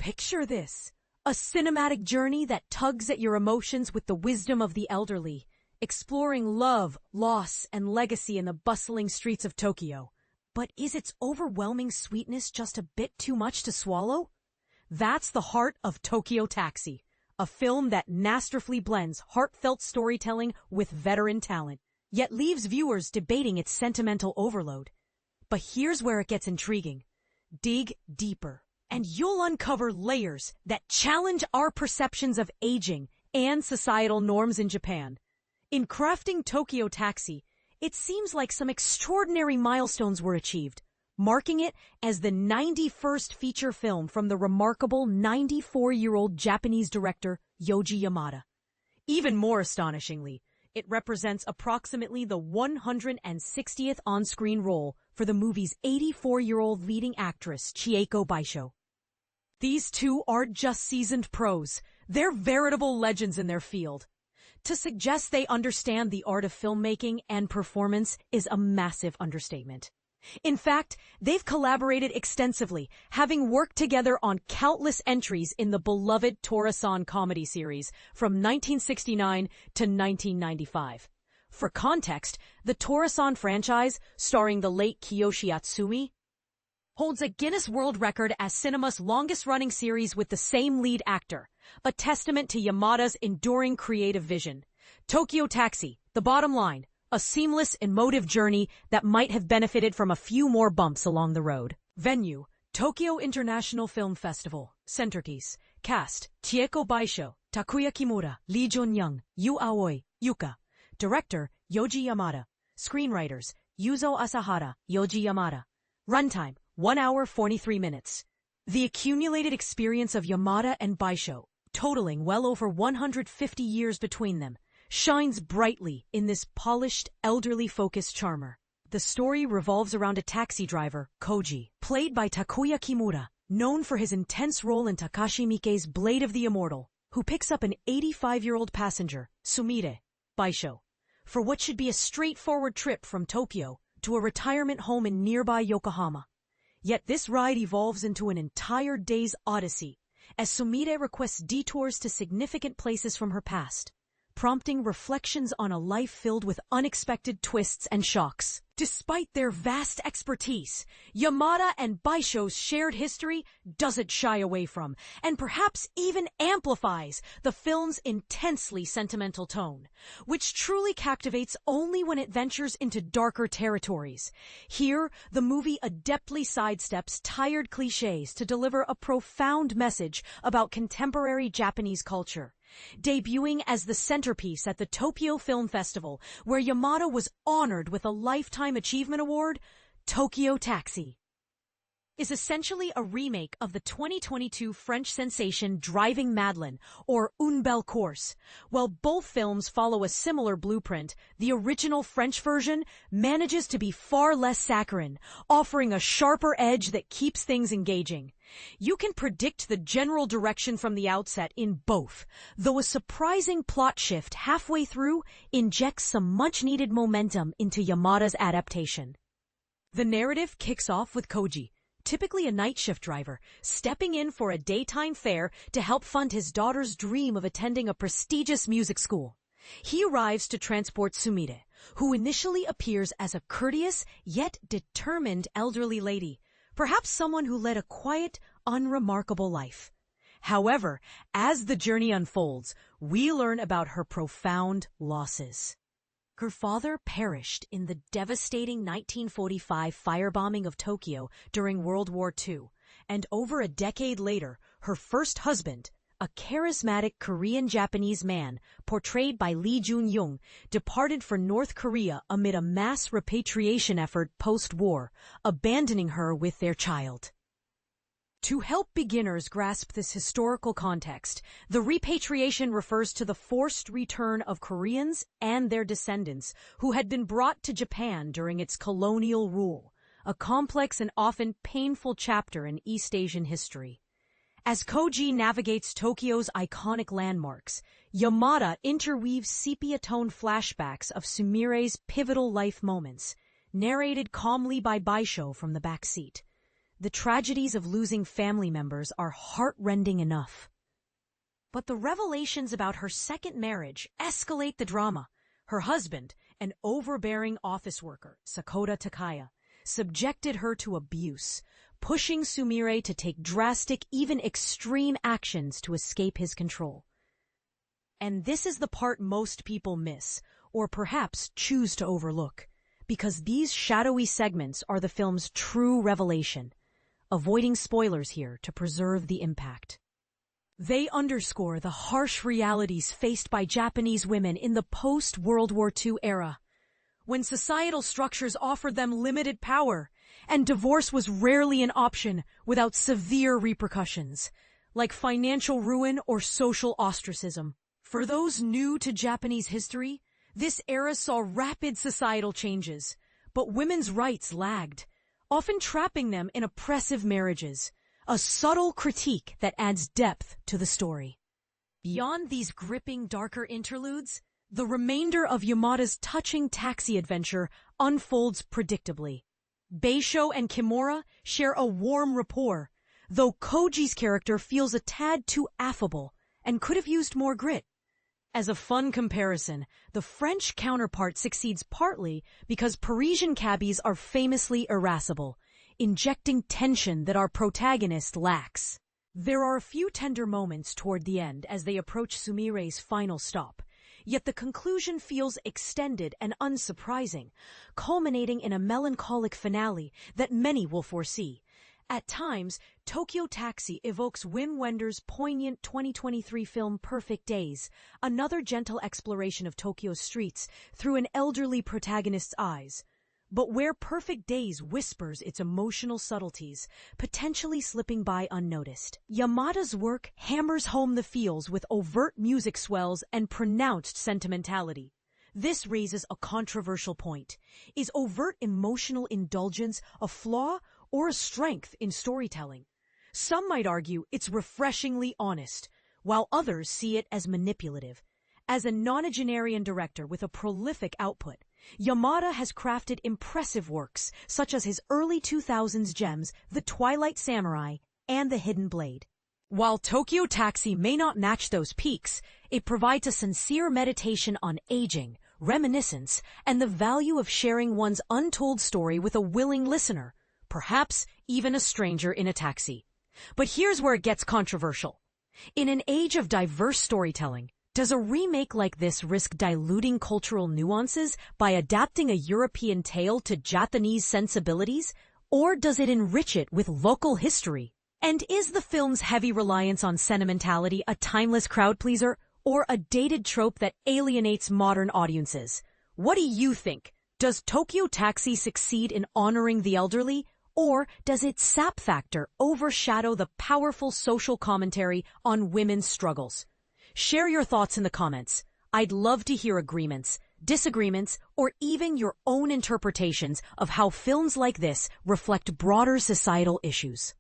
Picture this, a cinematic journey that tugs at your emotions with the wisdom of the elderly, exploring love, loss, and legacy in the bustling streets of Tokyo. But is its overwhelming sweetness just a bit too much to swallow? That's the heart of Tokyo Taxi, a film that masterfully blends heartfelt storytelling with veteran talent, yet leaves viewers debating its sentimental overload. But here's where it gets intriguing. Dig deeper, and you'll uncover layers that challenge our perceptions of aging and societal norms in Japan. In crafting Tokyo Taxi, it seems like some extraordinary milestones were achieved, marking it as the 91st feature film from the remarkable 94-year-old Japanese director Yoji Yamada. Even more astonishingly, it represents approximately the 160th on-screen role for the movie's 84-year-old leading actress Chieko Baisho. These two aren't just seasoned pros, they're veritable legends in their field. To suggest they understand the art of filmmaking and performance is a massive understatement. In fact, they've collaborated extensively, having worked together on countless entries in the beloved Tora-san comedy series from 1969 to 1995. For context, the Tora-san franchise, starring the late Kiyoshi Atsumi, holds a Guinness World Record as cinema's longest-running series with the same lead actor, a testament to Yamada's enduring creative vision. Tokyo Taxi, the bottom line, a seamless, emotive journey that might have benefited from a few more bumps along the road. Venue, Tokyo International Film Festival. Centerpiece, cast, Chieko Baisho, Takuya Kimura, Lee Jun-young, Yu Aoi, Yuka. Director, Yoji Yamada. Screenwriters, Yuzo Asahara, Yoji Yamada. Runtime, 1 hour 43 minutes. The accumulated experience of Yamada and Baisho, totaling well over 150 years between them, shines brightly in this polished, elderly-focused charmer. The story revolves around a taxi driver, Koji, played by Takuya Kimura, known for his intense role in Takashi Miike's Blade of the Immortal, who picks up an 85-year-old passenger, Sumire, Baisho, for what should be a straightforward trip from Tokyo to a retirement home in nearby Yokohama. Yet this ride evolves into an entire day's odyssey, as Sumire requests detours to significant places from her past, prompting reflections on a life filled with unexpected twists and shocks. Despite their vast expertise, Yamada and Baisho's shared history doesn't shy away from, and perhaps even amplifies, the film's intensely sentimental tone, which truly captivates only when it ventures into darker territories. Here, the movie adeptly sidesteps tired cliches to deliver a profound message about contemporary Japanese culture. Debuting as the centerpiece at the Tokyo Film Festival, where Yamada was honored with a Lifetime Achievement Award, Tokyo Taxi is essentially a remake of the 2022 French sensation Driving Madeleine, or Une Belle Course. While both films follow a similar blueprint, the original French version manages to be far less saccharine, offering a sharper edge that keeps things engaging. You can predict the general direction from the outset in both, though a surprising plot shift halfway through injects some much-needed momentum into Yamada's adaptation. The narrative kicks off with Koji, typically a night shift driver, stepping in for a daytime fare to help fund his daughter's dream of attending a prestigious music school. He arrives to transport Sumire, who initially appears as a courteous yet determined elderly lady, perhaps someone who led a quiet, unremarkable life. However, as the journey unfolds, we learn about her profound losses. Her father perished in the devastating 1945 firebombing of Tokyo during World War II, and over a decade later, her first husband, a charismatic Korean-Japanese man portrayed by Lee Jun-young, departed for North Korea amid a mass repatriation effort post-war, abandoning her with their child. To help beginners grasp this historical context, the repatriation refers to the forced return of Koreans and their descendants who had been brought to Japan during its colonial rule, a complex and often painful chapter in East Asian history. As Koji navigates Tokyo's iconic landmarks, Yamada interweaves sepia-toned flashbacks of Sumire's pivotal life moments, narrated calmly by Baisho from the back seat. The tragedies of losing family members are heart-rending enough. But the revelations about her second marriage escalate the drama. Her husband, an overbearing office worker, Sakota Takaya, subjected her to abuse, pushing Sumire to take drastic, even extreme actions to escape his control. And this is the part most people miss, or perhaps choose to overlook, because these shadowy segments are the film's true revelation. Avoiding spoilers here to preserve the impact. They underscore the harsh realities faced by Japanese women in the post-World War II era, when societal structures offered them limited power, and divorce was rarely an option without severe repercussions, like financial ruin or social ostracism. For those new to Japanese history, this era saw rapid societal changes, but women's rights lagged, often trapping them in oppressive marriages, a subtle critique that adds depth to the story. Beyond these gripping, darker interludes, the remainder of Yamada's touching taxi adventure unfolds predictably. Beisho and Kimura share a warm rapport, though Koji's character feels a tad too affable and could have used more grit. As a fun comparison, the French counterpart succeeds partly because Parisian cabbies are famously irascible, injecting tension that our protagonist lacks. There are a few tender moments toward the end as they approach Sumire's final stop, yet the conclusion feels extended and unsurprising, culminating in a melancholic finale that many will foresee. At times, Tokyo Taxi evokes Wim Wenders' poignant 2023 film Perfect Days, another gentle exploration of Tokyo's streets through an elderly protagonist's eyes. But where Perfect Days whispers its emotional subtleties, potentially slipping by unnoticed, Yamada's work hammers home the feels with overt music swells and pronounced sentimentality. This raises a controversial point. Is overt emotional indulgence a flaw or a strength in storytelling? Some might argue it's refreshingly honest, while others see it as manipulative. As a nonagenarian director with a prolific output, Yamada has crafted impressive works such as his early 2000s gems The Twilight Samurai and The Hidden Blade. While Tokyo Taxi may not match those peaks, it provides a sincere meditation on aging, reminiscence, and the value of sharing one's untold story with a willing listener, perhaps even a stranger in a taxi. But here's where it gets controversial. In an age of diverse storytelling, does a remake like this risk diluting cultural nuances by adapting a European tale to Japanese sensibilities, or does it enrich it with local history? And is the film's heavy reliance on sentimentality a timeless crowd pleaser, or a dated trope that alienates modern audiences? What do you think? Does Tokyo Taxi succeed in honoring the elderly, or does its sap factor overshadow the powerful social commentary on women's struggles? Share your thoughts in the comments. I'd love to hear agreements, disagreements, or even your own interpretations of how films like this reflect broader societal issues.